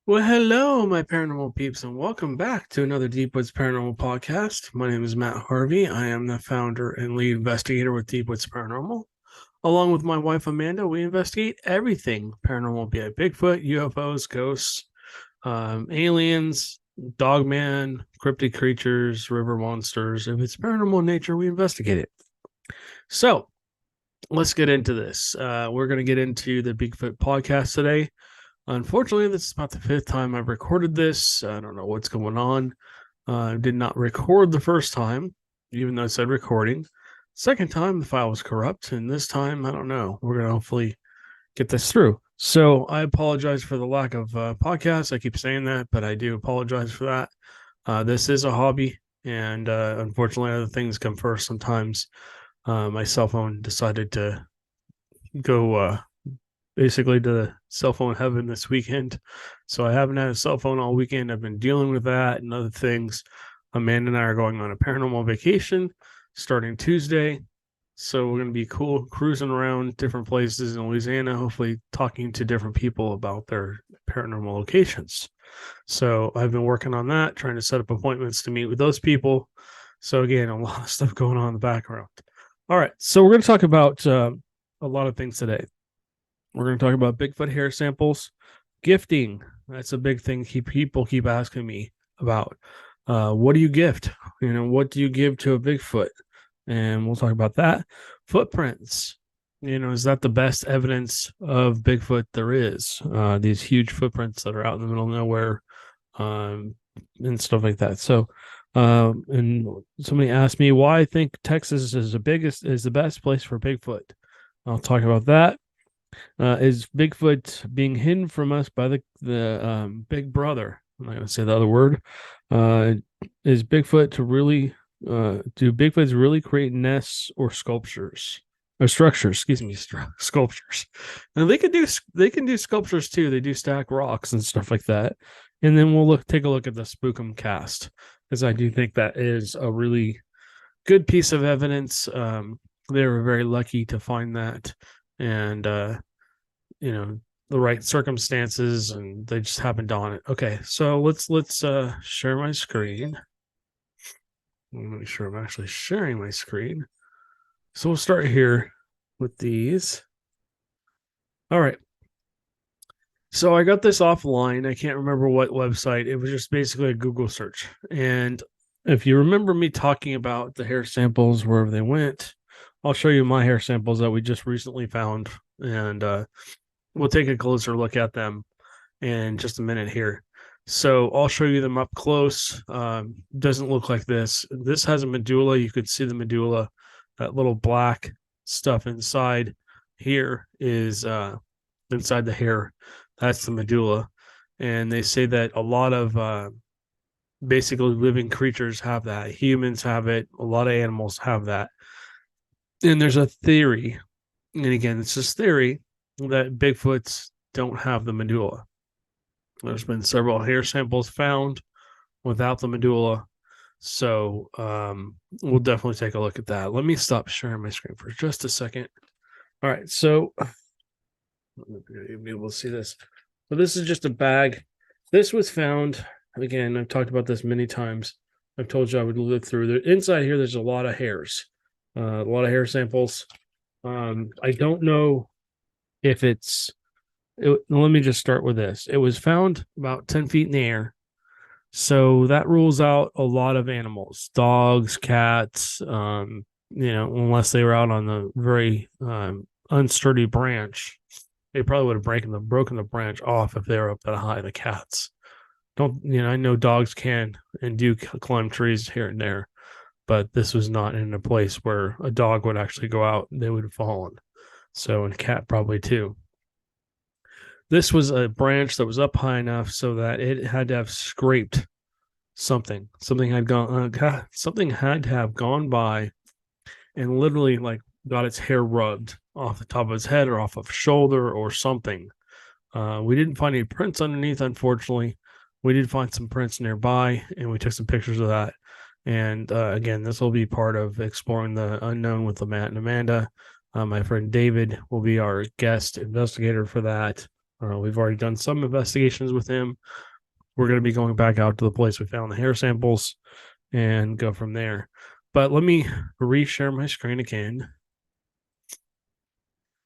Well, hello, my paranormal peeps, and welcome back to another Deep Woods Paranormal podcast. My name is Matt Harvey. I am the founder and lead investigator with Deep Woods Paranormal. Along with my wife Amanda, we investigate everything paranormal, be it Bigfoot, UFOs, ghosts, aliens, dogman, cryptid creatures, river monsters. If it's paranormal in nature, we investigate it. So let's get into this. We're going to get into the Bigfoot podcast today. Unfortunately, this is about the fifth time I've recorded this. I don't know what's going on. I did not record the first time, even though it said recording. Second time, the file was corrupt. And this time, I don't know. We're going to hopefully get this through. So I apologize for the lack of podcasts. I keep saying that, but I do apologize for that. This is a hobby. And unfortunately, other things come first sometimes. My cell phone decided to go basically to cell phone heaven this weekend. So I haven't had a cell phone all weekend. I've been dealing with that and other things. Amanda and I are going on a paranormal vacation starting Tuesday. So we're going to be cool cruising around different places in Louisiana, hopefully talking to different people about their paranormal locations. So I've been working on that, trying to set up appointments to meet with those people. So again, a lot of stuff going on in the background. All right. So we're going to talk about a lot of things today. We're going to talk about Bigfoot hair samples, gifting. That's a big thing. People keep asking me about. What do you gift? What do you give to a Bigfoot? And we'll talk about that. Footprints. Is that the best evidence of Bigfoot there is? These huge footprints that are out in the middle of nowhere, and stuff like that. So, and somebody asked me why I think Texas is the best place for Bigfoot. I'll talk about that. Is Bigfoot being hidden from us by the Big Brother? I'm not going to say the other word. Is Bigfoot to really do Bigfoots really create nests or sculptures or structures? Excuse me, sculptures. And they can do sculptures too. They do stack rocks and stuff like that. And then we'll take a look at the Spookum cast, because I do think that is a really good piece of evidence. They were very lucky to find that, and the right circumstances, and they just happened on it. Okay, so let's share my screen. Let me make sure I'm actually sharing my screen. So we'll start here with these. All right. So I got this offline. I can't remember what website. It was just basically a Google search. And if you remember me talking about the hair samples wherever they went, I'll show you my hair samples that we just recently found, and we'll take a closer look at them in just a minute here. So I'll show you them up close. Doesn't look like this. This has a medulla. You could see the medulla. That little black stuff inside here is inside the hair. That's the medulla. And they say that a lot of basically living creatures have that. Humans have it. A lot of animals have that. And there's a theory, and again, it's just theory, that Bigfoots don't have the medulla. There's been several hair samples found without the medulla. So we'll definitely take a look at that. Let me stop sharing my screen for just a second. All right, so you'll be able to see this. So this is just a bag. This was found, again, I've talked about this many times. I've told you I would look through. Inside here, there's a lot of hairs, a lot of hair samples. I don't know if let me just start with this. It was found about 10 feet in the air. So that rules out a lot of animals, dogs, cats, unless they were out on the very unsturdy branch. They probably would have broken the branch off if they were up that high, the cats. I know dogs can and do climb trees here and there, but this was not in a place where a dog would actually go out. They would have fallen. So, and a cat probably too. This was a branch that was up high enough so that it had to have scraped something. Something had to have gone by and literally like got its hair rubbed off the top of its head or off of shoulder or something. We didn't find any prints underneath, unfortunately. We did find some prints nearby, and we took some pictures of that. And again, this will be part of exploring the unknown with the Matt and Amanda. My friend David will be our guest investigator for that. We've already done some investigations with him. We're going to be going back out to the place we found the hair samples and go from there. But let me reshare my screen again.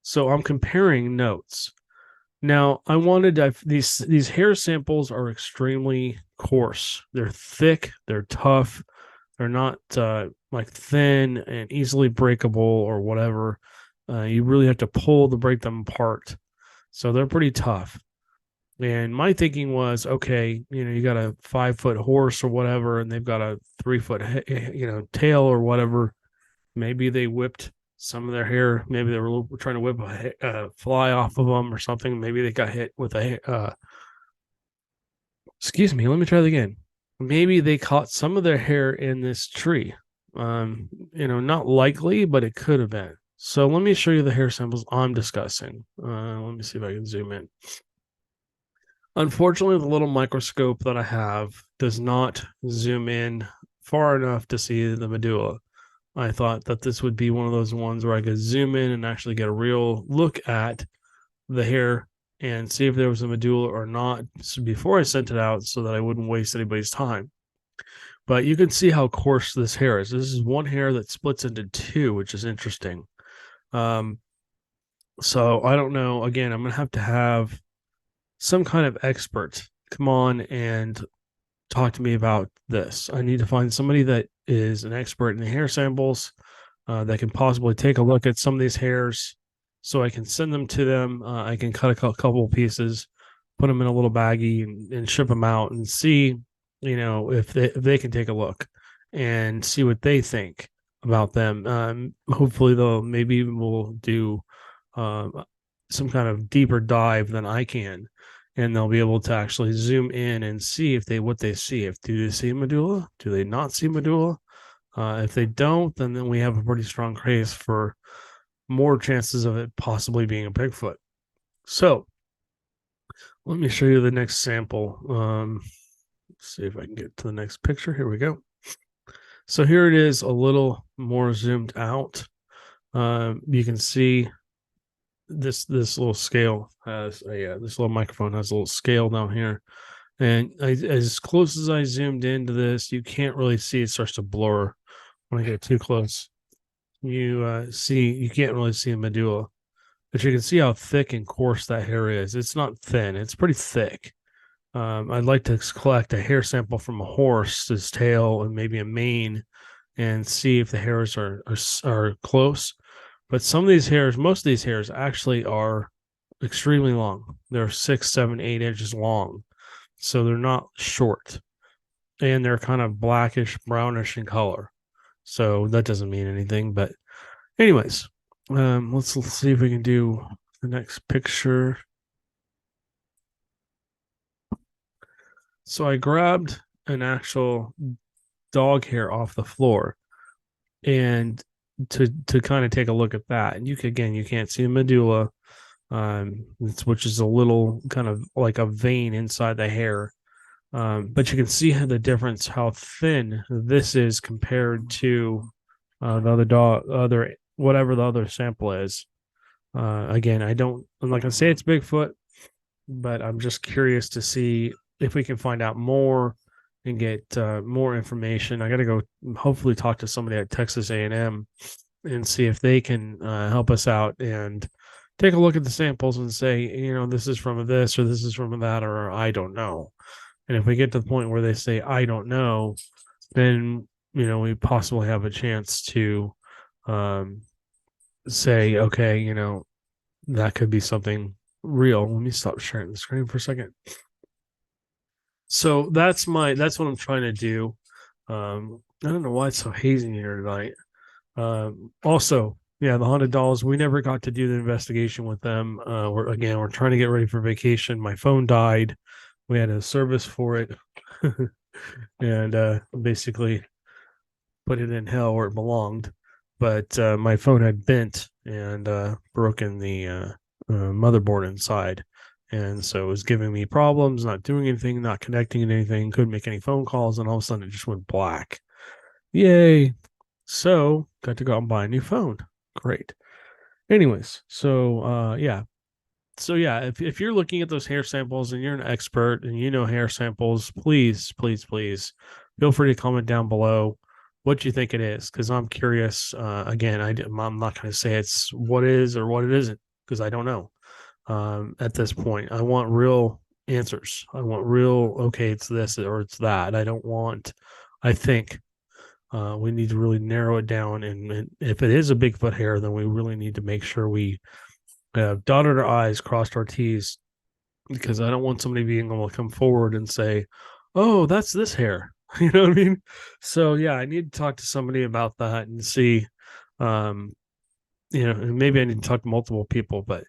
So I'm comparing notes. Now, I wanted these hair samples are extremely coarse. They're thick, they're tough, they're not like thin and easily breakable or whatever. You really have to pull to break them apart. So they're pretty tough. And my thinking was, okay, you got a 5-foot horse or whatever, and they've got a 3-foot, tail or whatever. Maybe they whipped some of their hair. Maybe they were trying to whip a fly off of them or something. Maybe they got hit with excuse me, let me try that again. Maybe they caught some of their hair in this tree. Not likely, but it could have been. So let me show you the hair samples I'm discussing. Let me see if I can zoom in. Unfortunately, the little microscope that I have does not zoom in far enough to see the medulla. I thought that this would be one of those ones where I could zoom in and actually get a real look at the hair and see if there was a medulla or not before I sent it out so that I wouldn't waste anybody's time. But you can see how coarse this hair is. This is one hair that splits into two, which is interesting. So I don't know. Again, I'm going to have some kind of expert come on and talk to me about this. I need to find somebody that is an expert in the hair samples that can possibly take a look at some of these hairs so I can send them to them. I can cut a couple of pieces, put them in a little baggie and ship them out and see, if they can take a look and see what they think about them. Hopefully maybe we'll do some kind of deeper dive than I can, and they'll be able to actually zoom in and see what they see. Do they see medulla? Do they not see medulla? If they don't, then we have a pretty strong case for more chances of it possibly being a Bigfoot. So let me show you the next sample. Let's see if I can get to the next picture. Here we go. So here it is, a little more zoomed out. You can see this little scale has this little microphone has a little scale down here, and as close as I zoomed into this, you can't really see. It starts to blur when I get too close. You can't really see a medulla, but you can see how thick and coarse that hair is. It's not thin; it's pretty thick. I'd like to collect a hair sample from a horse's tail and maybe a mane, and see if the hairs are close. But some of these hairs, most of these hairs actually are extremely long. They're 6, 7, 8 inches long. So they're not short. And they're kind of blackish, brownish in color. So that doesn't mean anything. But anyways, let's see if we can do the next picture. So I grabbed an actual dog hair off the floor and to kind of take a look at that. And you can't see the medulla, which is a little kind of like a vein inside the hair. But you can see the difference, how thin this is compared to whatever the other sample is. Again, I'm not gonna say it's Bigfoot, but I'm just curious to see if we can find out more and get more information. I got to go hopefully talk to somebody at Texas A&M and see if they can help us out and take a look at the samples and say, this is from this or this is from that, or I don't know. And if we get to the point where they say, I don't know, then, we possibly have a chance to say, okay, that could be something real. Let me stop sharing the screen for a second. So that's what I'm trying to do. I don't know why it's so hazy here tonight. Also, the haunted dolls, we never got to do the investigation with them. We're trying to get ready for vacation. My phone died. We had a service for it and basically put it in hell where it belonged. But my phone had bent and broken the motherboard inside. And so it was giving me problems, not doing anything, not connecting to anything, couldn't make any phone calls, and all of a sudden it just went black. Yay. So got to go out and buy a new phone. Great. Anyways, so So yeah, if you're looking at those hair samples and you're an expert and you know hair samples, please, please, please feel free to comment down below what you think it is, because I'm curious. Again, I'm not going to say it's what is or what it isn't, because I don't know. At this point, I want real answers. I want real, okay, it's this or it's that. I don't want, I think we need to really narrow it down. And if it is a Bigfoot hair, then we really need to make sure we dotted our I's, crossed our T's, because I don't want somebody being able to come forward and say, "Oh, that's this hair." You know what I mean? So yeah, I need to talk to somebody about that and see, um, and maybe I need to talk to multiple people. But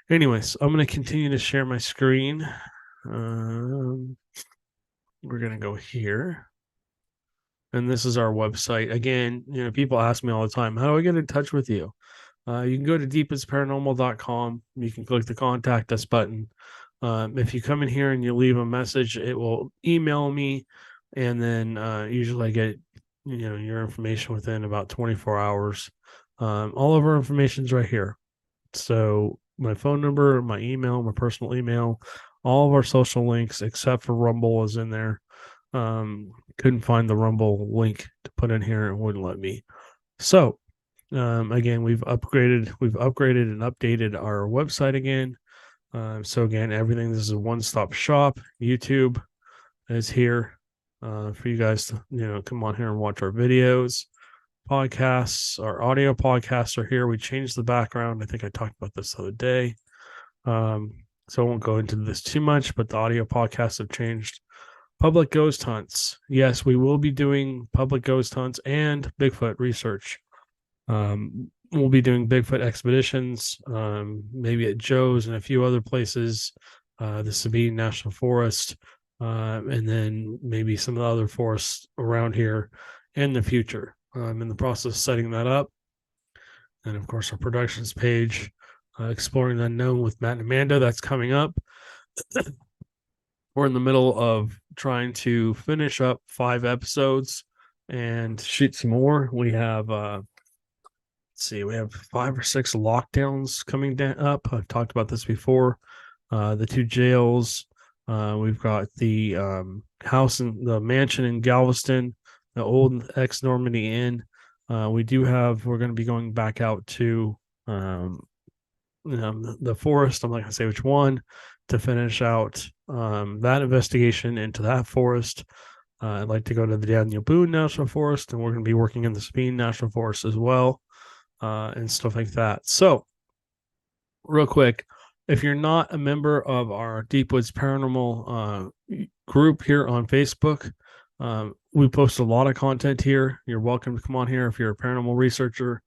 anyways, I'm going to continue to share my screen. Um, we're going to go here. And this is our website. Again, people ask me all the time, how do I get in touch with you? You can go to deepinsparanormal.com. You can click the contact us button. If you come in here and you leave a message, it will email me, and then usually I get your information within about 24 hours. All of our information's right here. So my phone number, my email, my personal email, all of our social links except for Rumble is in there. Couldn't find the Rumble link to put in here. It wouldn't let me. So again, we've upgraded and updated our website again. So again, everything, this is a one-stop shop. YouTube is here for you guys to come on here and watch our videos. Podcasts, our audio podcasts are here. We changed the background. I think I talked about this the other day. So I won't go into this too much, but the audio podcasts have changed. Public ghost hunts. Yes, we will be doing public ghost hunts and Bigfoot research. We'll be doing Bigfoot expeditions, maybe at Joe's and a few other places, the Sabine National Forest, and then maybe some of the other forests around here in the future. I'm in the process of setting that up. And of course, our productions page, Exploring the Unknown with Matt and Amanda, that's coming up. We're in the middle of trying to finish up 5 episodes and shoot some more. We have we have 5 or 6 lockdowns coming up. I've talked about this before. The 2 jails. We've got the house and the mansion in Galveston, the old ex-Normandy Inn. We're going to be going back out to the forest. I'm not going to say which one, to finish out that investigation into that forest. I'd like to go to the Daniel Boone National Forest, and we're going to be working in the Sabine National Forest as well, and stuff like that. So, real quick, if you're not a member of our Deep Woods Paranormal group here on Facebook, we post a lot of content here. You're welcome to come on here if you're a paranormal researcher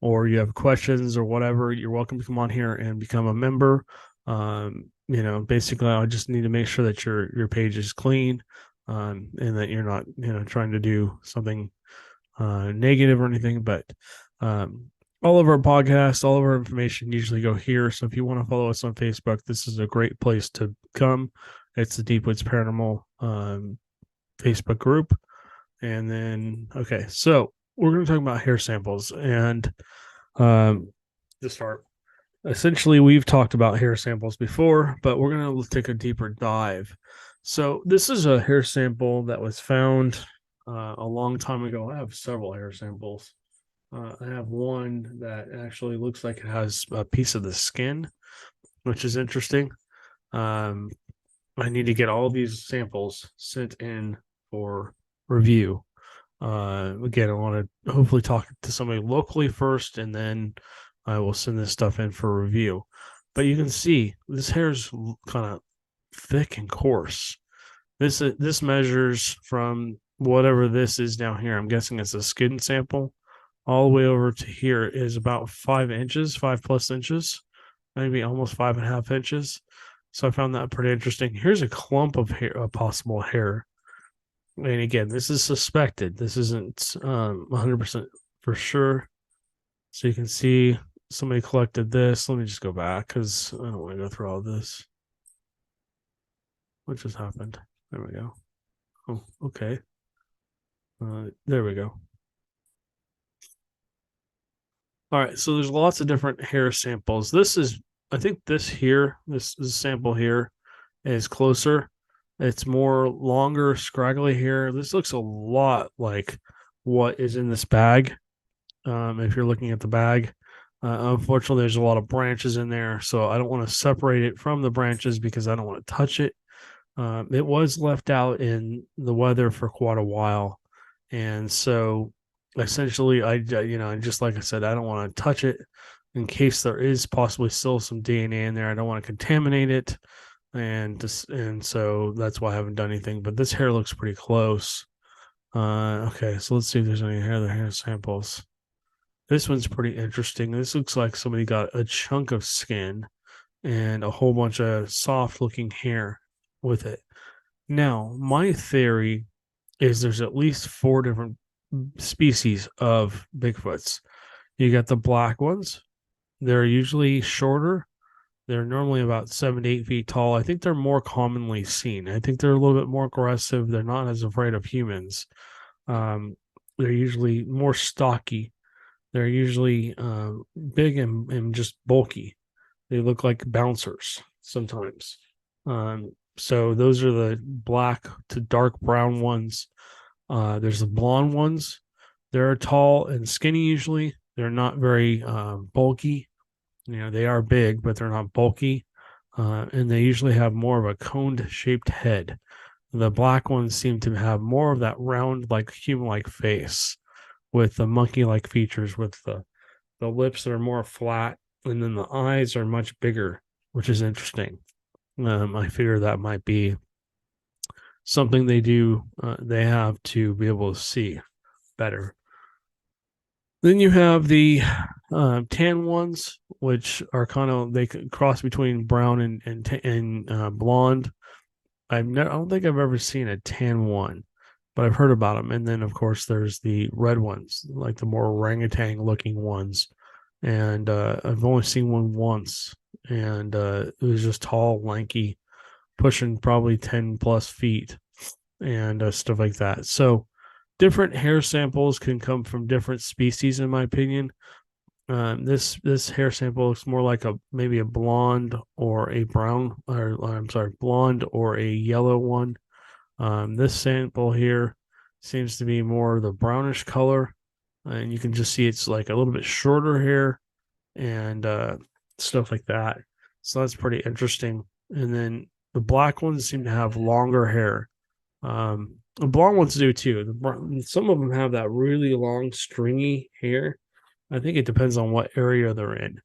or you have questions or whatever. You're welcome to come on here and become a member. Basically, I just need to make sure that your page is clean, and that you're not trying to do something negative or anything. But all of our podcasts, all of our information usually go here. So if you want to follow us on Facebook, this is a great place to come. It's the Deep Woods Paranormal Facebook group. And then, okay, so we're going to talk about hair samples. And to start, essentially, we've talked about hair samples before, but we're going to take a deeper dive. So this is a hair sample that was found a long time ago. I have several hair samples. I have one that actually looks like it has a piece of the skin, which is interesting. I need to get all these samples sent in for review. Again, I want to hopefully talk to somebody locally first, and then I will send this stuff in for review. But you can see this hair is kind of thick and coarse. This measures from whatever this is down here. I'm guessing it's a skin sample. All the way over to here is about 5 inches, 5+ inches, maybe almost 5.5 inches. So I found that pretty interesting. Here's a clump of hair, possible hair. And again, this is suspected. This isn't 100% for sure. So you can see somebody collected this. Let me just go back because I don't want to go through all this. What just happened? There we go. Oh, okay. There we go. All right, so there's lots of different hair samples. This is I think this sample here is closer. It's more longer, scraggly hair. This looks a lot like what is in this bag. If you're looking at the bag, unfortunately, there's a lot of branches in there, so I don't want to separate it from the branches because I don't want to touch it. It was left out in the weather for quite a while, and so essentially, just like I said, I don't want to touch it in case there is possibly still some DNA in there. I don't want to contaminate it, and so that's why I haven't done anything. But this hair looks pretty close. Okay, so let's see if there's any other hair samples. This one's pretty interesting. This looks like somebody got a chunk of skin and a whole bunch of soft looking hair with it. Now, my theory is there's at least four different species of Bigfoots. You got the black ones, they're usually shorter. They're normally about 7 to 8 feet tall. I think they're more commonly seen. I think they're a little bit more aggressive. They're not as afraid of humans. Um, they're usually more stocky. They're usually big and just bulky. They look like bouncers sometimes. So those are the black to dark brown ones. There's the blonde ones. They're tall and skinny usually. They're not very bulky. They are big, but they're not bulky. And they usually have more of a coned shaped head. The black ones seem to have more of that round, like human like face with the monkey like features, with the lips that are more flat, and then the eyes are much bigger, which is interesting. I figure that might be something they have to be able to see better. Then you have the tan ones, which are they cross between brown and blonde. I don't think I've ever seen a tan one, but I've heard about them. And then, of course, there's the red ones, like the more orangutan looking ones. And I've only seen one once, and it was just tall, lanky, pushing probably 10 plus feet and stuff like that. So, different hair samples can come from different species, in my opinion. This hair sample looks more like maybe a blonde or a brown, or I'm sorry, blonde or a yellow one. This sample here seems to be more the brownish color, and you can just see it's like a little bit shorter hair and stuff like that. So that's pretty interesting. And then the black ones seem to have longer hair. The blonde ones do too. Some of them have that really long, stringy hair. I think it depends on what area they're in.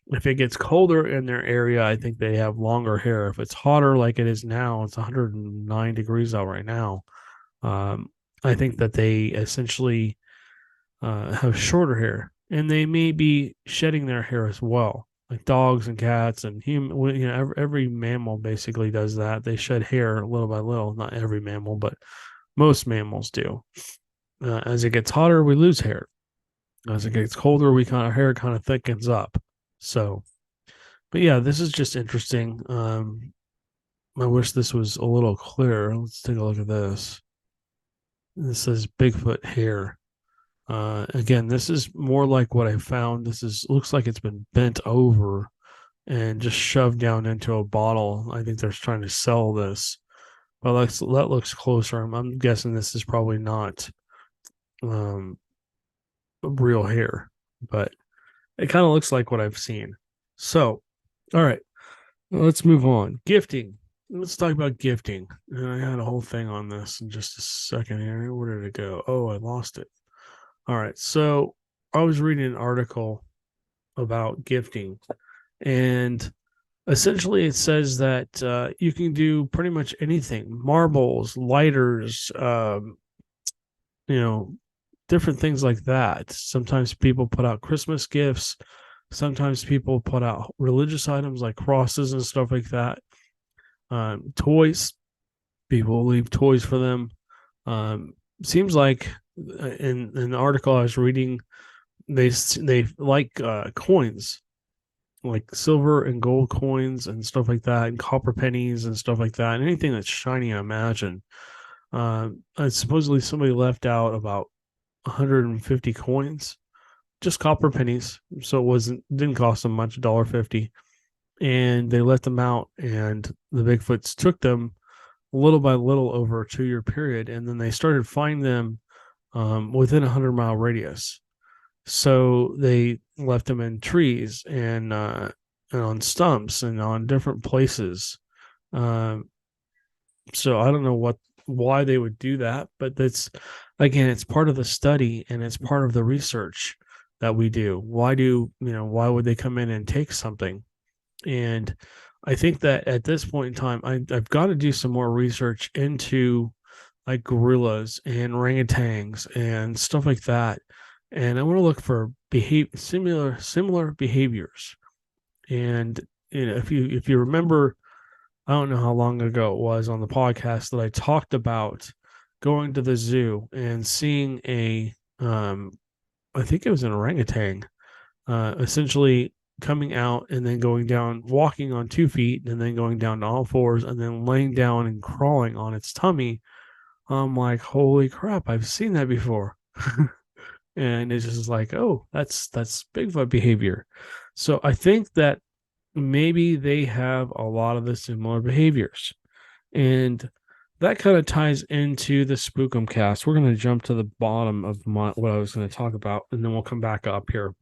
If it gets colder in their area, I think they have longer hair. If it's hotter, like it is now, it's 109 degrees out right now. Um, I think that they essentially have shorter hair, and they may be shedding their hair as well. Like dogs and cats and human, every mammal basically does that. They shed hair little by little. Not every mammal, but most mammals do. As it gets hotter, we lose hair. As it gets colder, our hair kind of thickens up. So, but yeah, this is just interesting. I wish this was a little clearer. Let's take a look at this. This says Bigfoot hair. Again, this is more like what I found. Looks like it's been bent over and just shoved down into a bottle. I think they're trying to sell this. But that looks closer. I'm guessing this is probably not real hair, but it kind of looks like what I've seen. So, all right, let's move on. Gifting. Let's talk about gifting. And I had a whole thing on this in just a second here. Where did it go? Oh, I lost it. All right. So I was reading an article about gifting, and essentially it says that you can do pretty much anything: marbles, lighters, different things like that. Sometimes people put out Christmas gifts. Sometimes people put out religious items like crosses and stuff like that. Toys, people leave toys for them. Seems like in the article I was reading, they like coins, like silver and gold coins and stuff like that, and copper pennies and stuff like that. And anything that's shiny, I imagine. Supposedly somebody left out about 150 coins, just copper pennies, so didn't cost them much, $1.50. and they let them out, and the Bigfoots took them little by little over a 2 year period, and then they started finding them within a 100-mile radius. So they left them in trees and on stumps and on different places. Um, so I don't know why they would do that, but that's, again, it's part of the study and it's part of the research that we do. Why would they come in and take something? And I think that at this point in time, I've got to do some more research into like gorillas and orangutans and stuff like that. And I want to look for similar behaviors. And if you remember, I don't know how long ago it was on the podcast that I talked about going to the zoo and seeing um I think it was an orangutan, essentially coming out and then going down, walking on 2 feet, and then going down to all fours, and then laying down and crawling on its tummy. I'm like, holy crap, I've seen that before. And it's just like, oh, that's Bigfoot behavior. So I think that maybe they have a lot of the similar behaviors. And that kind of ties into the Spookum cast. We're going to jump to the bottom of what I was going to talk about, and then we'll come back up here.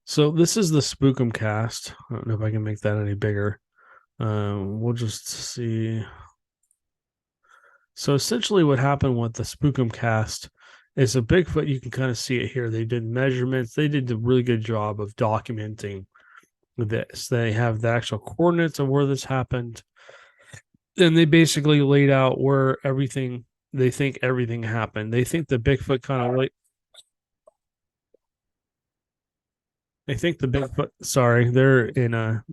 So this is the Spookum cast. I don't know if I can make that any bigger. We'll just see. So essentially what happened with the Spookum cast is a Bigfoot. You can kind of see it here. They did measurements. They did a really good job of documenting this. They have the actual coordinates of where this happened. And they basically laid out where they think everything happened. They think the Bigfoot kind of like, they think the Bigfoot, sorry, they're in a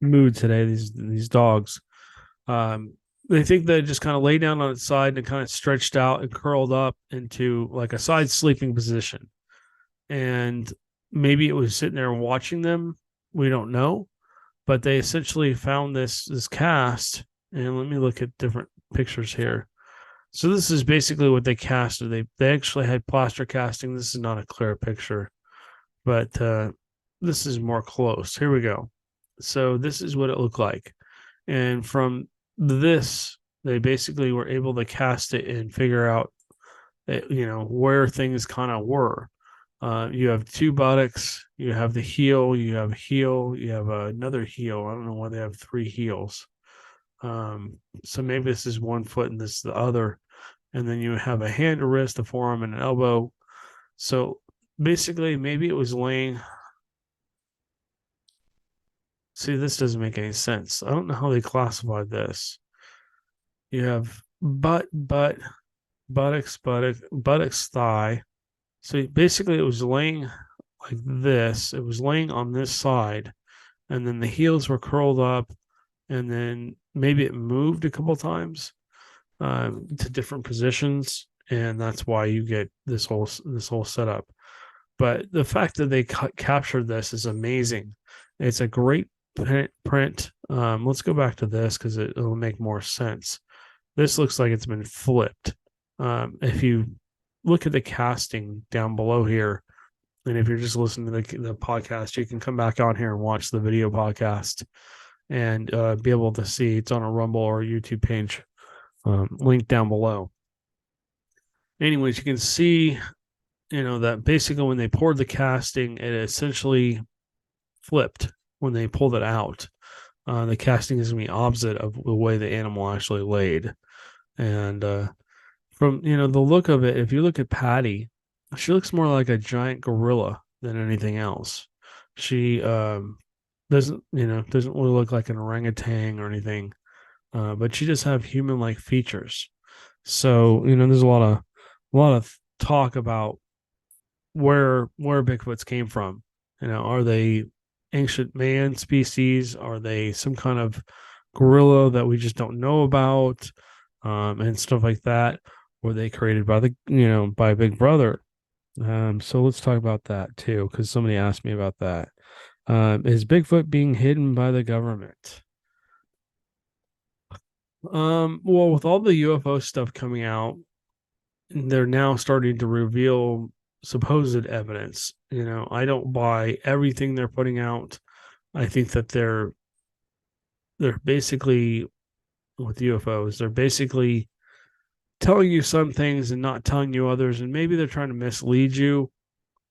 mood today, these dogs. Um, they think that it just kind of lay down on its side and kind of stretched out and curled up into like a side sleeping position. And maybe it was sitting there watching them. We don't know. But they essentially found this cast. And let me look at different pictures here. So this is basically what they casted. They actually had plaster casting. This is not a clear picture, but this is more close. Here we go. So this is what it looked like. And from this, they basically were able to cast it and figure out where things kind of were. You have two buttocks, you have the heel, you have a heel, you have another heel. I don't know why they have three heels. So maybe this is one foot and this is the other. And then you have a hand, a wrist, a forearm, and an elbow. So basically, maybe it was laying. See, this doesn't make any sense. I don't know how they classified this. You have buttocks, buttocks, thigh. So basically, it was laying like this. It was laying on this side, and then the heels were curled up, and then maybe it moved a couple times to different positions, and that's why you get this whole setup. But the fact that they captured this is amazing. It's a great print. Let's go back to this because it'll make more sense. This looks like it's been flipped. If you look at the casting down below here, and if you're just listening to the podcast, you can come back on here and watch the video podcast and be able to see it's on a Rumble or a YouTube page, link down below. Anyways, you can see, that basically when they poured the casting, it essentially flipped when they pulled it out. The casting is going to be opposite of the way the animal actually laid. And from, the look of it, if you look at Patty, she looks more like a giant gorilla than anything else. She doesn't really look like an orangutan or anything, but she does have human-like features. So there's a lot of talk about where Bigfoots came from. Are they ancient man species? Are they some kind of gorilla that we just don't know about, and stuff like that? Were they created by by Big Brother? So let's talk about that too, because somebody asked me about that. Is Bigfoot being hidden by the government? Well, with all the UFO stuff coming out, they're now starting to reveal supposed evidence. I don't buy everything they're putting out. I think that they're basically with UFOs, they're basically telling you some things and not telling you others, and maybe they're trying to mislead you.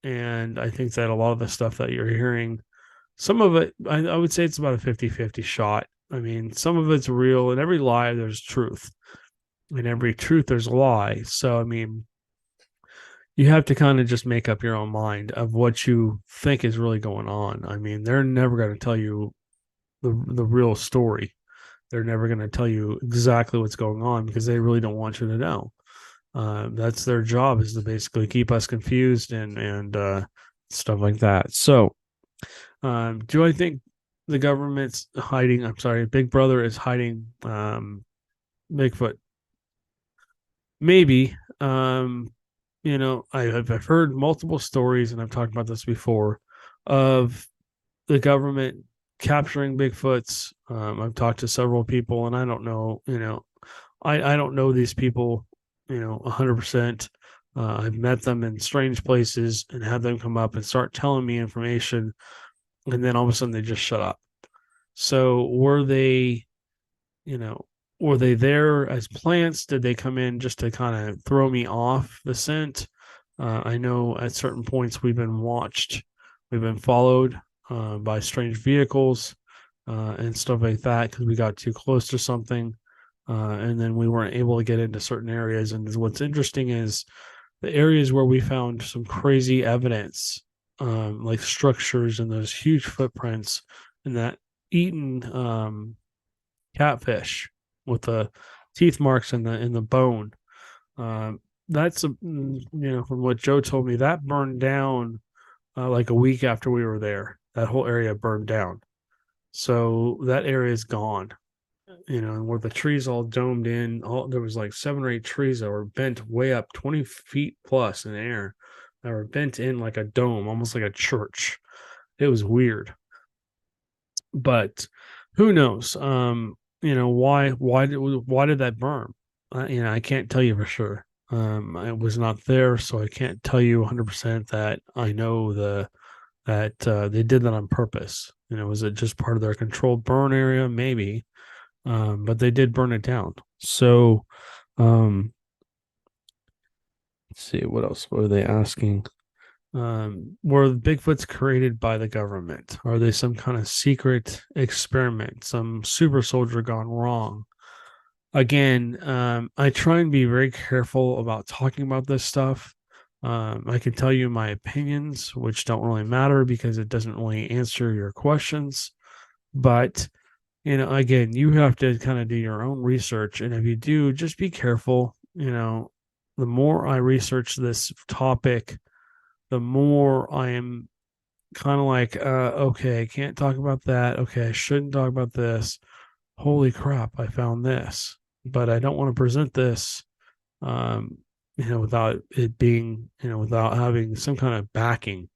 And I think that a lot of the stuff that you're hearing, some of it, I would say it's about a 50-50 shot. I mean, some of it's real. In every lie, there's truth. In every truth, there's a lie. So, I mean, you have to kind of just make up your own mind of what you think is really going on. I mean, they're never going to tell you the real story. They're never going to tell you exactly what's going on because they really don't want you to know. That's their job, is to basically keep us confused and stuff like that. So, do I think the government's hiding? I'm sorry, Big Brother is hiding Bigfoot. Maybe. I've heard multiple stories, and I've talked about this before, of the government capturing Bigfoots. I've talked to several people, and I don't know, I don't know these people, 100%. I've met them in strange places and had them come up and start telling me information, and then all of a sudden they just shut up. So you know, were they there as plants? Did they come in just to kind of throw me off the scent? I know at certain points we've been followed by strange vehicles and stuff like that because we got too close to something. And then we weren't able to get into certain areas. And what's interesting is the areas where we found some crazy evidence, like structures and those huge footprints and that eaten catfish with the teeth marks in the bone. That's from what Joe told me, that burned down like a week after we were there. That whole area burned down, so that area is gone. And where the trees all domed in, there was like 7 or 8 trees that were bent way up 20 feet plus in the air, that were bent in like a dome, almost like a church. It was weird, but who knows? Why did that burn? I can't tell you for sure. I was not there, so I can't tell you 100% that I know that they did that on purpose. Was it just part of their controlled burn area? Maybe, but they did burn it down. So, let's see, what else were they asking? Were Bigfoots created by the government? Are they some kind of secret experiment, some super soldier gone wrong? Again, I try and be very careful about talking about this stuff. I can tell you my opinions, which don't really matter because it doesn't really answer your questions. But, again, you have to kind of do your own research. And if you do, just be careful. The more I research this topic, the more I am kind of like, okay, I can't talk about that. Okay, I shouldn't talk about this. Holy crap, I found this, but I don't want to present this, without it being, without having some kind of backing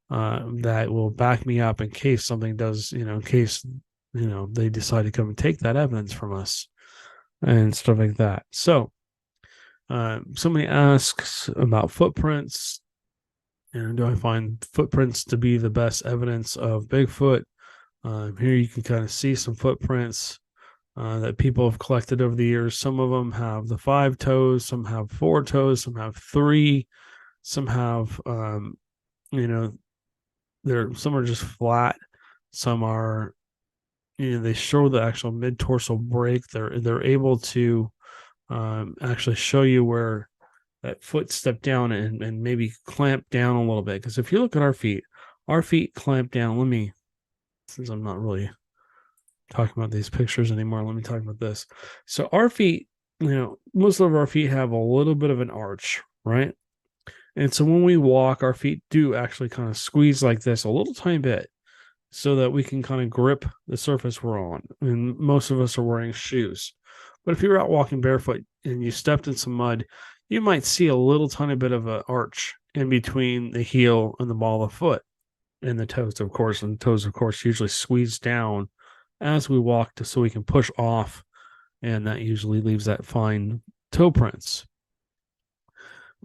that will back me up in case something does, in case, they decide to come and take that evidence from us and stuff like that. So, somebody asks about footprints. And do I find footprints to be the best evidence of Bigfoot? Here you can kind of see some footprints that people have collected over the years. Some of them have the 5 toes, some have 4 toes, some have 3, some have, some are just flat, some are, they show the actual mid dorsal break. They're able to actually show you where that foot stepped down and maybe clamp down a little bit. Because if you look at our feet clamp down. Since I'm not really talking about these pictures anymore, let me talk about this. So our feet, most of our feet have a little bit of an arch, right? And so when we walk, our feet do actually kind of squeeze like this a little tiny bit so that we can kind of grip the surface we're on. And most of us are wearing shoes. But if you're out walking barefoot and you stepped in some mud, you might see a little tiny bit of an arch in between the heel and the ball of the foot and the toes, of course. And the toes, of course, usually squeeze down as we walk so we can push off. And that usually leaves that fine toe prints.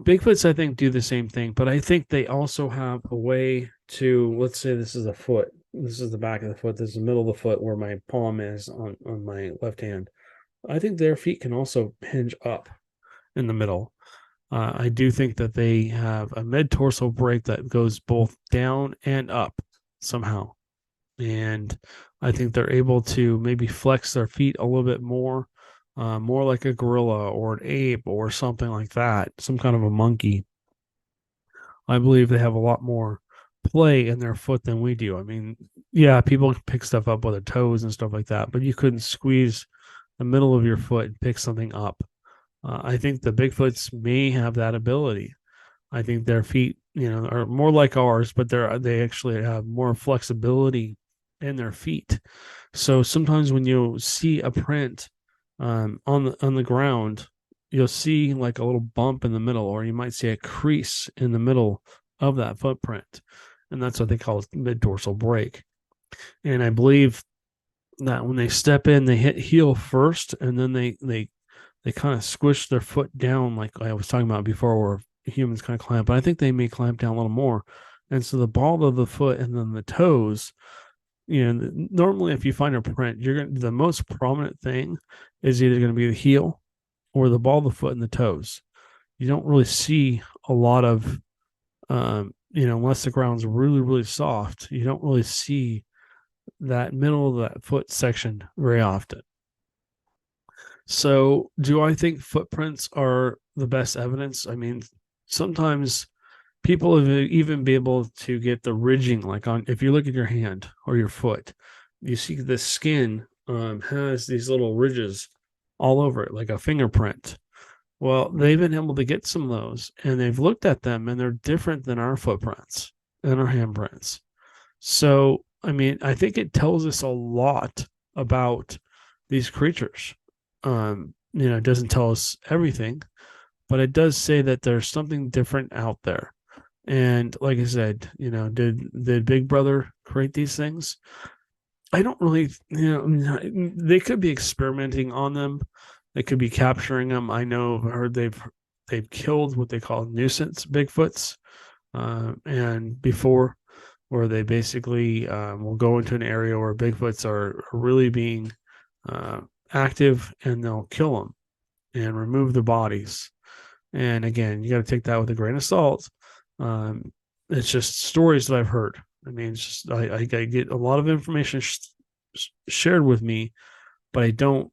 Bigfoots, I think, do the same thing, but I think they also have a way to, let's say this is a foot. this is the back of the foot. This is the middle of the foot where my palm is on my left hand. I think their feet can also hinge up in the middle. I do think that they have a mid dorsal break that goes both down and up somehow. And I think they're able to maybe flex their feet a little bit more like a gorilla or an ape or something like that, some kind of a monkey. I believe they have a lot more play in their foot than we do. I mean, yeah, people can pick stuff up with their toes and stuff like that, but you couldn't squeeze the middle of your foot and pick something up. I think the Bigfoots may have that ability. I think their feet, are more like ours, but they actually have more flexibility in their feet. So sometimes when you see a print on the ground, you'll see like a little bump in the middle, or you might see a crease in the middle of that footprint, and that's what they call mid dorsal break. And I believe that when they step in, they hit heel first, and then they kind of squish their foot down, like I was talking about before, where humans kind of clamp. But I think they may clamp down a little more, and so the ball of the foot and then the toes. Normally if you find a print, the most prominent thing is either going to be the heel or the ball of the foot and the toes. You don't really see a lot of, unless the ground's really, really soft, you don't really see that middle of that foot section very often. So, do I think footprints are the best evidence? I mean, sometimes people have even be able to get the ridging, like on if you look at your hand or your foot, you see the skin has these little ridges all over it, like a fingerprint. Well, they've been able to get some of those, and they've looked at them, and they're different than our footprints and our handprints. So, I mean, I think it tells us a lot about these creatures. It doesn't tell us everything, but it does say that there's something different out there. And like I said, did Big Brother create these things? I don't really, they could be experimenting on them. They could be capturing them. I know, I've heard they've killed what they call nuisance Bigfoots, and before, where they basically will go into an area where Bigfoots are really being active, and they'll kill them and remove the bodies. And again, you got to take that with a grain of salt. It's just stories that I've heard. I mean, it's just I get a lot of information shared with me, but I don't.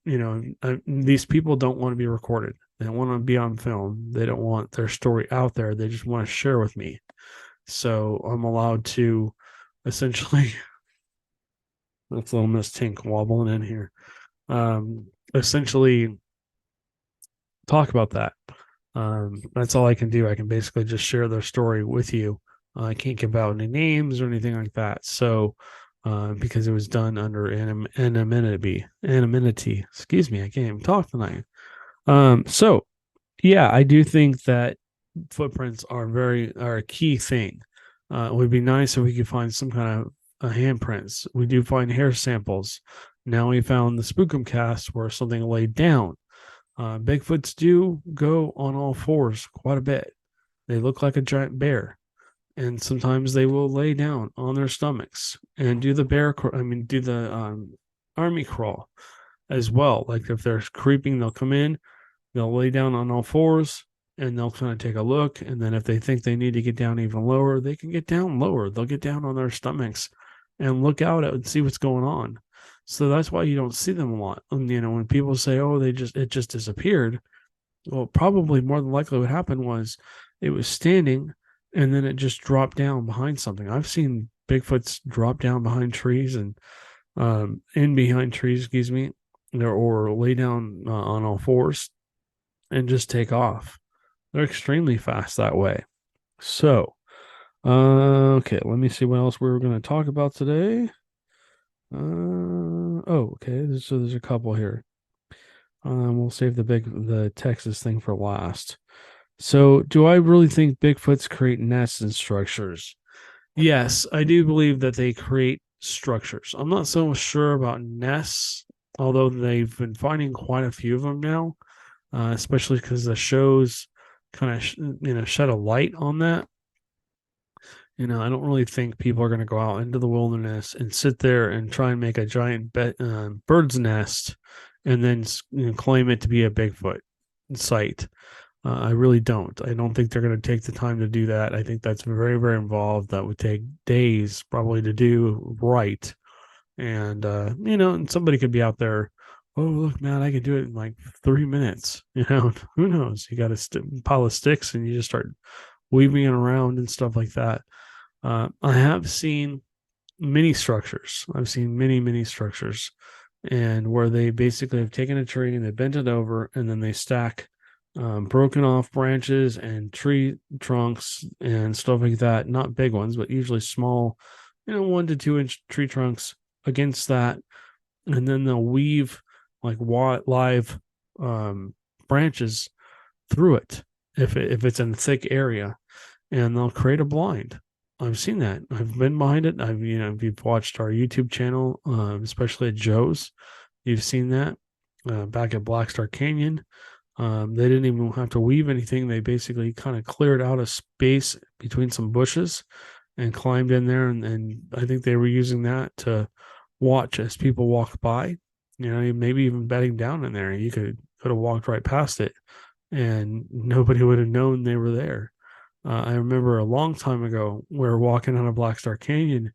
These people don't want to be recorded. They don't want to be on film. They don't want their story out there. They just want to share with me. So I'm allowed to essentially. That's a little Miss Tink wobbling in here. Essentially talk about that. That's all I can do. I can basically just share their story with you. I can't give out any names or anything like that. So, because it was done under anonymity. Excuse me, I can't even talk tonight. So yeah, I do think that footprints are a key thing. It would be nice if we could find some kind of handprints. We do find hair samples. Now we found the Spookum cast where something laid down. Bigfoots do go on all fours quite a bit. They look like a giant bear, and sometimes they will lay down on their stomachs and do the army crawl as well. Like if they're creeping, they'll come in, they'll lay down on all fours, and they'll kind of take a look. And then if they think they need to get down even lower, they can get down lower. They'll get down on their stomachs and look out and see what's going on. So that's why you don't see them a lot. And, when people say, "Oh, it just disappeared," well, probably more than likely what happened was it was standing and then it just dropped down behind something. I've seen Bigfoots drop down behind trees and in behind trees, excuse me, or lay down on all fours and just take off. They're extremely fast that way. So, okay, let me see what else we were going to talk about today. Okay. So there's a couple here. We'll save the Texas thing for last. So, do I really think Bigfoots create nests and structures? Yes, I do believe that they create structures. I'm not so sure about nests, although they've been finding quite a few of them now, especially because the shows kind of shed a light on that. I don't really think people are going to go out into the wilderness and sit there and try and make a giant bird's nest and then claim it to be a Bigfoot site. I really don't. I don't think they're going to take the time to do that. I think that's very, very involved. That would take days probably to do right. And, and somebody could be out there, oh, look, man, I can do it in like 3 minutes. Who knows? You got a pile of sticks and you just start weaving it around and stuff like that. I have seen mini structures. I've seen many, many structures, and where they basically have taken a tree and they bent it over, and then they stack broken off branches and tree trunks and stuff like that. Not big ones, but usually small, 1 to 2 inch tree trunks against that, and then they'll weave like live branches through it if it's in a thick area, and they'll create a blind. I've seen that. I've been behind it. If you've watched our YouTube channel, especially at Joe's, you've seen that back at Black Star Canyon. They didn't even have to weave anything. They basically kind of cleared out a space between some bushes and climbed in there. And I think they were using that to watch as people walk by. Maybe even bedding down in there. You could have walked right past it, and nobody would have known they were there. I remember a long time ago, we were walking on a Black Star Canyon,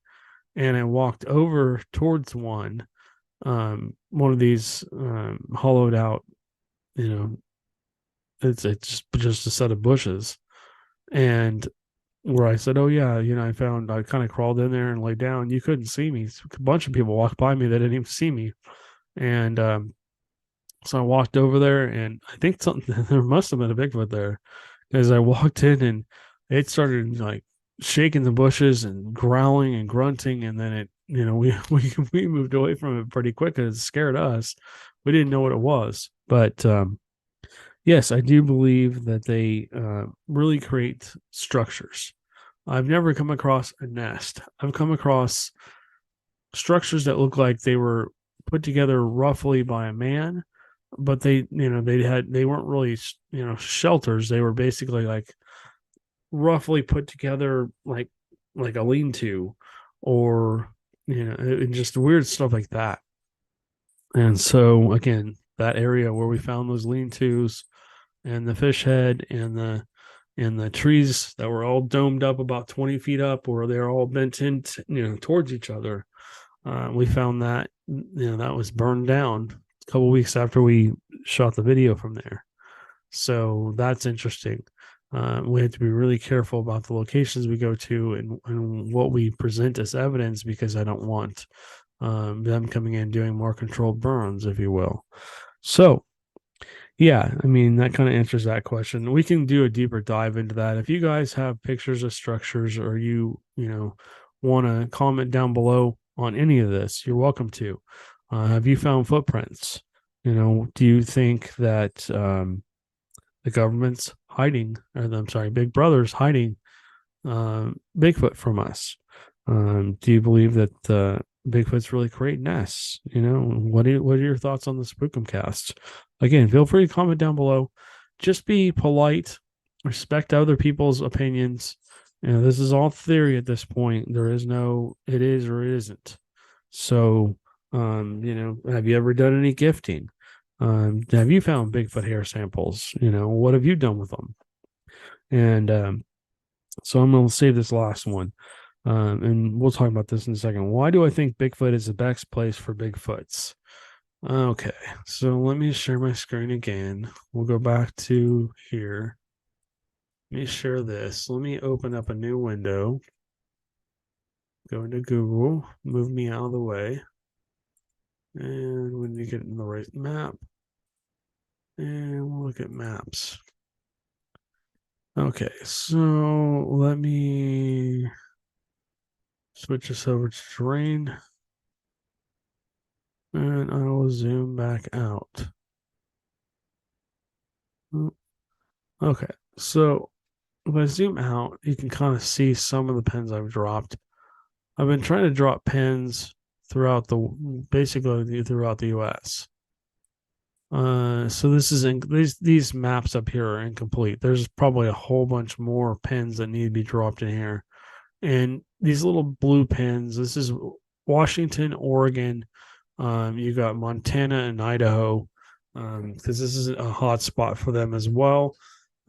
and I walked over towards one of these hollowed out, you know, it's just a set of bushes, and where I said, "Oh yeah, I kind of crawled in there and laid down. You couldn't see me. A bunch of people walked by me that didn't even see me, and so I walked over there, and I think there must have been a Bigfoot there, as I walked in, and it started like shaking the bushes and growling and grunting, and then we moved away from it pretty quick because it scared us. We didn't know what it was, but yes, I do believe that they really create structures. I've never come across a nest. I've come across structures that look like they were put together roughly by a man, but they weren't really shelters. They were basically like roughly put together like a lean-to, or and just weird stuff like that. And so again, that area where we found those lean-tos and the fish head and the trees that were all domed up about 20 feet up, or they're all bent in towards each other, we found that that was burned down a couple weeks after we shot the video from there. So that's interesting. We have to be really careful about the locations we go to and what we present as evidence, because I don't want them coming in doing more controlled burns, if you will. So, yeah, I mean, that kind of answers that question. We can do a deeper dive into that. If you guys have pictures of structures, or want to comment down below on any of this, you're welcome to. Have you found footprints? Do you think that the government's hiding, or I'm sorry, Big Brother's hiding Bigfoot from us? Do you believe that Bigfoot's really create nests? What are your thoughts on the Spookumcast? Again, feel free to comment down below. Just be polite, respect other people's opinions. This is all theory at this point. There is no it is or it isn't. So, have you ever done any gifting? Have you found Bigfoot hair samples? What have you done with them? And so I'm going to save this last one. And we'll talk about this in a second. Why do I think Bigfoot is the best place for Bigfoots? Okay, so let me share my screen again. We'll go back to here. Let me share this. Let me open up a new window. Go into Google. Move me out of the way. And when you get in the right map, and we'll look at maps. Okay, so let me switch this over to terrain, and I will zoom back out. Okay, so if I zoom out, you can kind of see some of the pins I've dropped. I've been trying to drop pins basically throughout the US. So this is these maps up here are incomplete. There's probably a whole bunch more pins that need to be dropped in here. And these little blue pins, this is Washington, Oregon. You got Montana and Idaho, because this is a hot spot for them as well.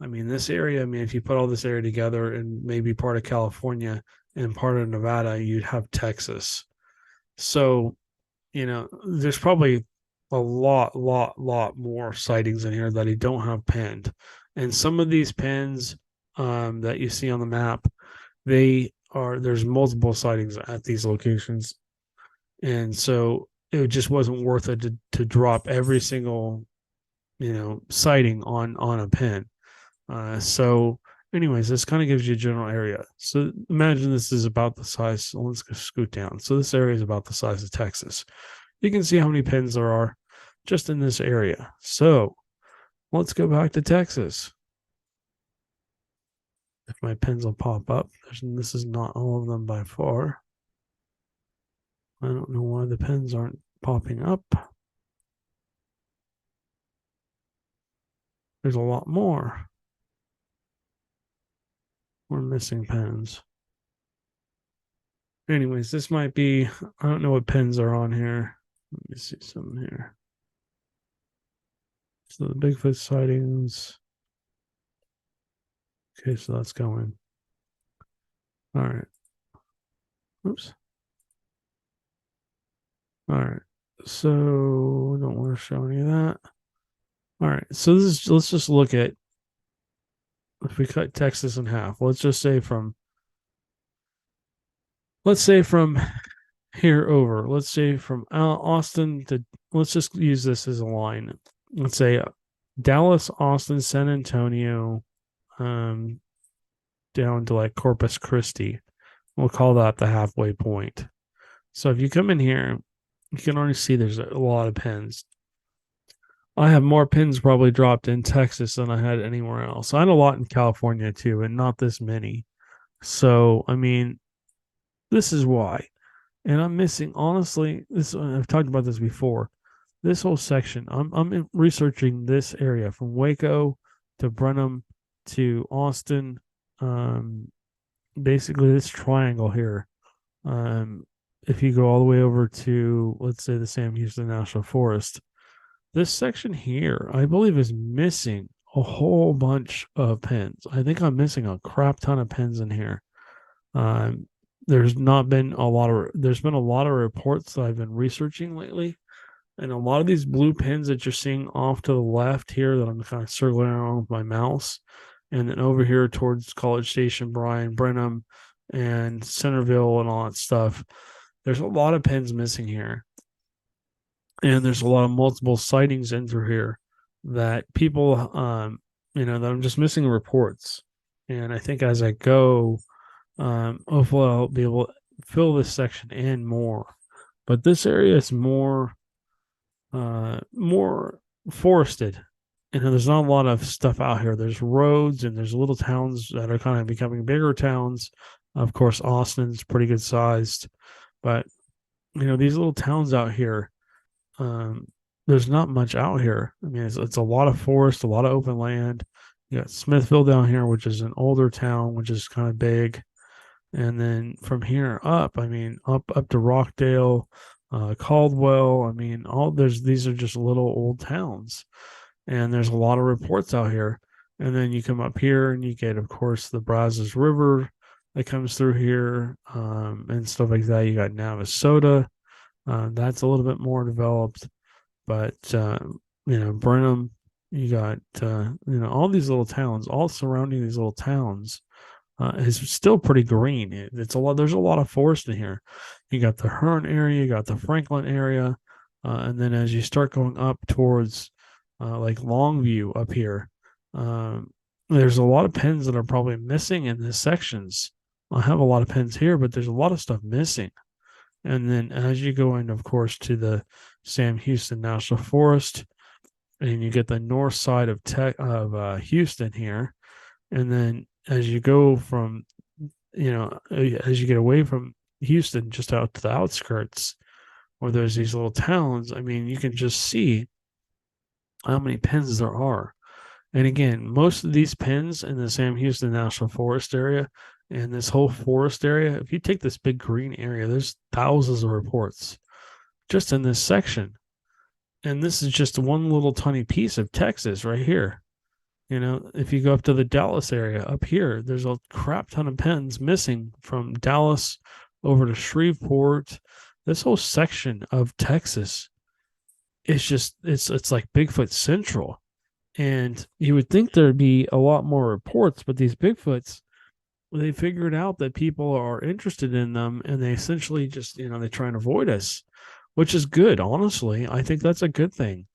I mean, this area, I mean, if you put all this area together and maybe part of California and part of Nevada, you'd have Texas. So, there's probably a lot more sightings in here that I don't have pinned. And some of these pins that you see on the map, there's multiple sightings at these locations. And so it just wasn't worth it to drop every single, sighting on a pin. So, anyways, this kind of gives you a general area. So, imagine this is about the size. So let's go scoot down. So, this area is about the size of Texas. You can see how many pins there are just in this area. So, let's go back to Texas. If my pins will pop up, this is not all of them by far. I don't know why the pins aren't popping up. There's a lot more. We're missing pins. Anyways, this might be, I don't know what pins are on here. Let me see some here. So the Bigfoot sightings. Okay, so that's going. All right. Oops. All right. So don't want to show any of that. All right. So let's just look at, if we cut Texas in half, let's say from here over, let's say from Austin to, let's just use this as a line. Let's say Dallas, Austin, San Antonio, down to like Corpus Christi. We'll call that the halfway point. So if you come in here, you can already see there's a lot of pins. I have more pins probably dropped in Texas than I had anywhere else. I had a lot in California too, and not this many. So, I mean, this is why. And I'm missing, honestly, this, I've talked about this before. This whole section, I'm researching this area from Waco to Brenham to Austin. Basically this triangle here. If you go all the way over to, let's say, the Sam Houston National Forest, this section here, I believe, is missing a whole bunch of pins. I think I'm missing a crap ton of pins in here. There's been a lot of reports that I've been researching lately, and a lot of these blue pins that you're seeing off to the left here that I'm kind of circling around with my mouse, and then over here towards College Station, Bryan, Brenham, and Centerville and all that stuff, there's a lot of pins missing here. And there's a lot of multiple sightings in through here that people, that I'm just missing reports. And I think as I go, hopefully I'll be able to fill this section in more. But this area is more forested. There's not a lot of stuff out here. There's roads and there's little towns that are kind of becoming bigger towns. Of course, Austin's pretty good sized, but these little towns out here, there's not much out here. I mean, it's a lot of forest, a lot of open land. You got Smithville down here, which is an older town, which is kind of big. And then from here up, I mean, up to Rockdale, Caldwell. I mean, these are just little old towns, and there's a lot of reports out here. And then you come up here, and you get, of course, the Brazos River that comes through here, and stuff like that. You got Navasota. That's a little bit more developed, but Brenham, you got all these little towns, all surrounding these little towns, is still pretty green. It's a lot. There's a lot of forest in here. You got the Hearn area, you got the Franklin area, and then as you start going up towards like Longview up here, there's a lot of pins that are probably missing in the sections. I have a lot of pins here, but there's a lot of stuff missing. And then as you go in, of course, to the Sam Houston National Forest, and you get the north side of Houston here, and then as you go from, as you get away from Houston, just out to the outskirts, where there's these little towns, I mean, you can just see how many pins there are. And again, most of these pins in the Sam Houston National Forest area And this whole forest area, if you take this big green area, there's thousands of reports just in this section. And this is just one little tiny piece of Texas right here. If you go up to the Dallas area up here, there's a crap ton of pens missing from Dallas over to Shreveport. This whole section of Texas is just it's like Bigfoot Central. And you would think there'd be a lot more reports, but these Bigfoots, they figured out that people are interested in them and they essentially just, they try and avoid us, which is good. Honestly, I think that's a good thing.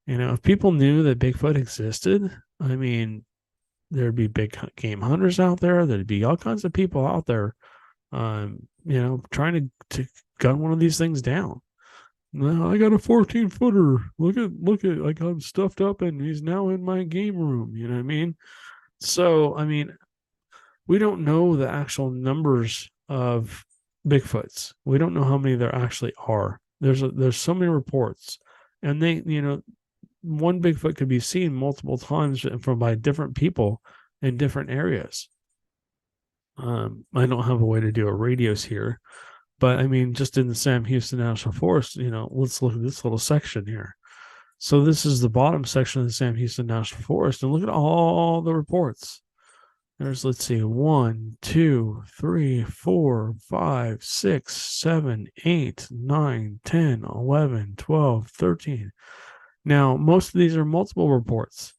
If people knew that Bigfoot existed, I mean, there'd be big game hunters out there. There'd be all kinds of people out there, trying to gun one of these things down. Now I got a 14-footer. Look at, like, I'm stuffed up and he's now in my game room. You know what I mean? So, I mean, we don't know the actual numbers of Bigfoots. We don't know how many there actually are. There's so many reports, and they, one Bigfoot could be seen multiple times from by different people in different areas. I don't have a way to do a radius here, but I mean, just in the Sam Houston National Forest, let's look at this little section here. So this is the bottom section of the Sam Houston National Forest, and look at all the reports. There's, let's see, 1, 2, 3, 4, 5, 6, 7, 8, 9, 10, 11, 12, 13. Now, most of these are multiple reports.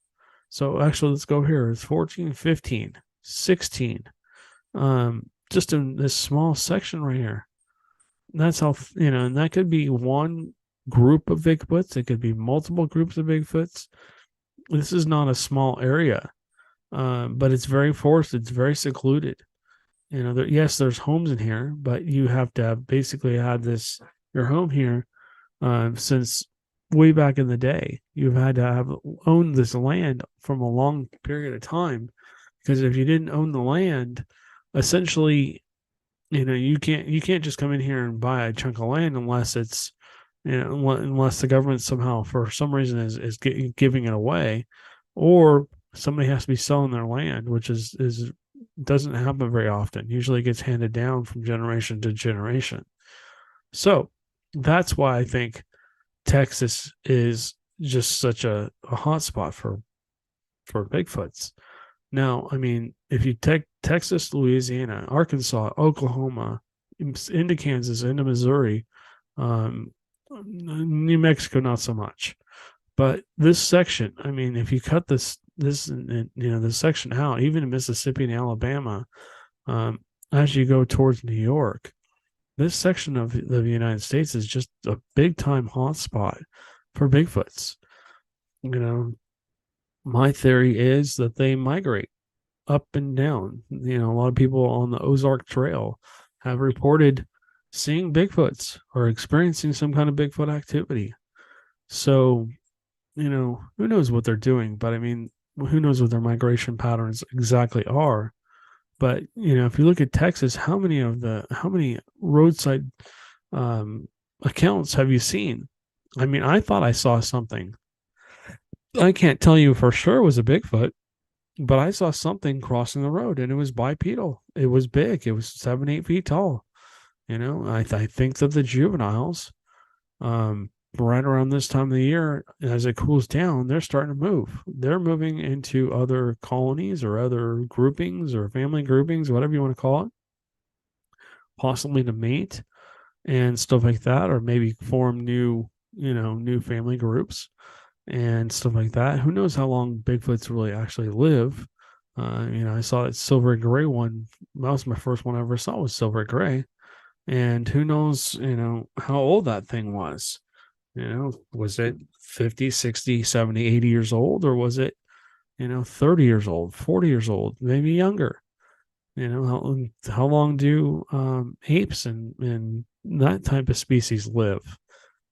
So actually, let's go here. It's 14, 15, 16. Just in this small section right here. And that's how, and that could be one group of Bigfoots. It could be multiple groups of Bigfoots. This is not a small area, but it's very forested. It's very secluded. Yes, there's homes in here, but you have to have basically had your home here since way back in the day. You've had to have owned this land from a long period of time, because if you didn't own the land, essentially, you can't just come in here and buy a chunk of land unless it's, unless the government somehow for some reason is giving it away, or somebody has to be selling their land, which is doesn't happen very often. Usually it gets handed down from generation to generation. So that's why I think Texas is just such a hot spot for Bigfoots. Now, I mean, if you take Texas, Louisiana, Arkansas, Oklahoma, into Kansas, into Missouri, New Mexico, not so much. But this section, I mean, if you cut this section out, even in Mississippi and Alabama, as you go towards New York, this section of the United States is just a big time hotspot for Bigfoots. My theory is that they migrate up and down. A lot of people on the Ozark Trail have reported seeing Bigfoots or experiencing some kind of Bigfoot activity. So, who knows what they're doing, but I mean, who knows what their migration patterns exactly are. But, if you look at Texas, how many roadside accounts have you seen? I mean, I thought I saw something. I can't tell you for sure it was a Bigfoot, but I saw something crossing the road, and it was bipedal. It was big. It was 7, 8 feet tall. I think that the juveniles, right around this time of the year, as it cools down, they're starting to move. They're moving into other colonies or other groupings or family groupings, whatever you want to call it, possibly to mate and stuff like that, or maybe form new family groups and stuff like that. Who knows how long Bigfoots really actually live? I saw that silver gray one. That was my first one I ever saw, was silver gray. And who knows, how old that thing was. Was it 50, 60, 70, 80 years old, or was it, 30 years old, 40 years old, maybe younger? How long do apes and that type of species live?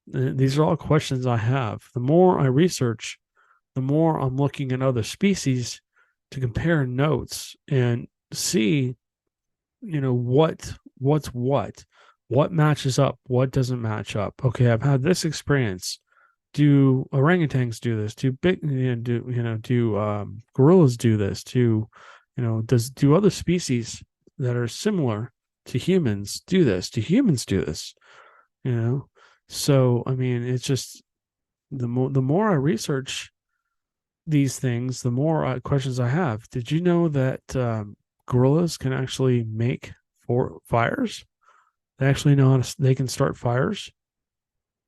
These are all questions I have. The more I research, the more I'm looking at other species to compare notes and see, what's what matches up, what doesn't match up. Okay, I've had this experience. Do orangutans do this? Do gorillas do this? Do other species that are similar to humans do this. Do humans do this? You know? So, I mean, it's just the more I research these things, the more questions I have. Did you know that gorillas can actually make fires? They actually know how to, they can start fires,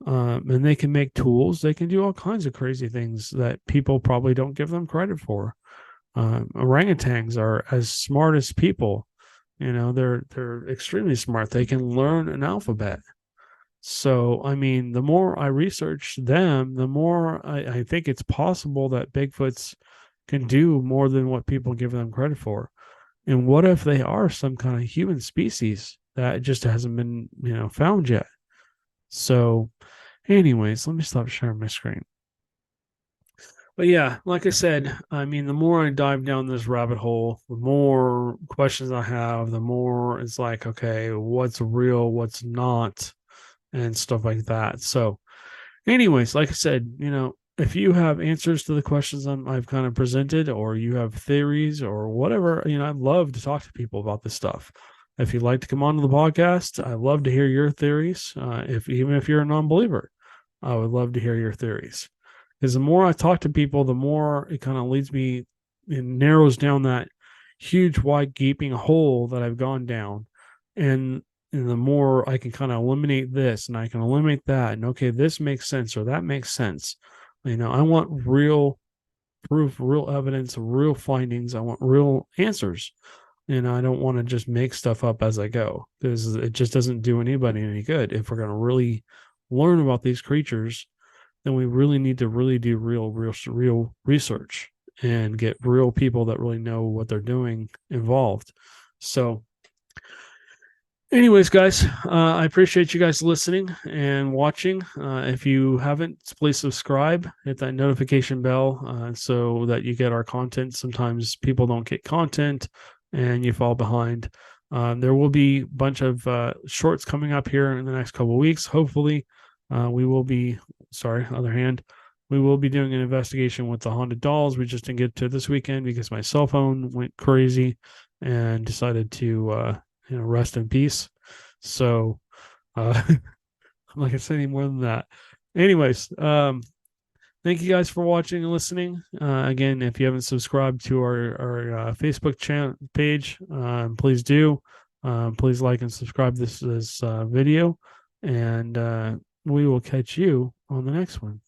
and they can make tools. They can do all kinds of crazy things that people probably don't give them credit for. Orangutans are as smart as people. You know, they're extremely smart. They can learn an alphabet. So, I mean, the more I research them, the more I think it's possible that Bigfoots can do more than what people give them credit for. And what if they are some kind of human species that just hasn't been, found yet? So, anyways, let me stop sharing my screen. But yeah, like I said, I mean, the more I dive down this rabbit hole, the more questions I have, the more it's like, okay, what's real, what's not, and stuff like that. So, anyways, like I said, if you have answers to the questions I've kind of presented, or you have theories or whatever, I'd love to talk to people about this stuff. If you'd like to come on to the podcast, I'd love to hear your theories. Even if you're a non-believer, I would love to hear your theories. Because the more I talk to people, the more it kind of leads me, it narrows down that huge, wide, gaping hole that I've gone down. And the more I can kind of eliminate this and I can eliminate that, and okay, this makes sense or that makes sense. I want real proof, real evidence, real findings. I want real answers. And I don't want to just make stuff up as I go, because it just doesn't do anybody any good. If we're going to really learn about these creatures, then we really need to really do real research and get real people that really know what they're doing involved. So, anyways, guys, I appreciate you guys listening and watching. If you haven't, please subscribe, hit that notification bell so that you get our content. Sometimes people don't get content and you fall behind. There will be a bunch of shorts coming up here in the next couple of weeks. Hopefully, we will be, other hand, we will be doing an investigation with the haunted dolls. We just didn't get to this weekend because my cell phone went crazy and decided to rest in peace. So I'm not gonna say any more than that. Anyways, thank you guys for watching and listening. Again, if you haven't subscribed to our Facebook page, please do. Please like and subscribe this video, and we will catch you on the next one.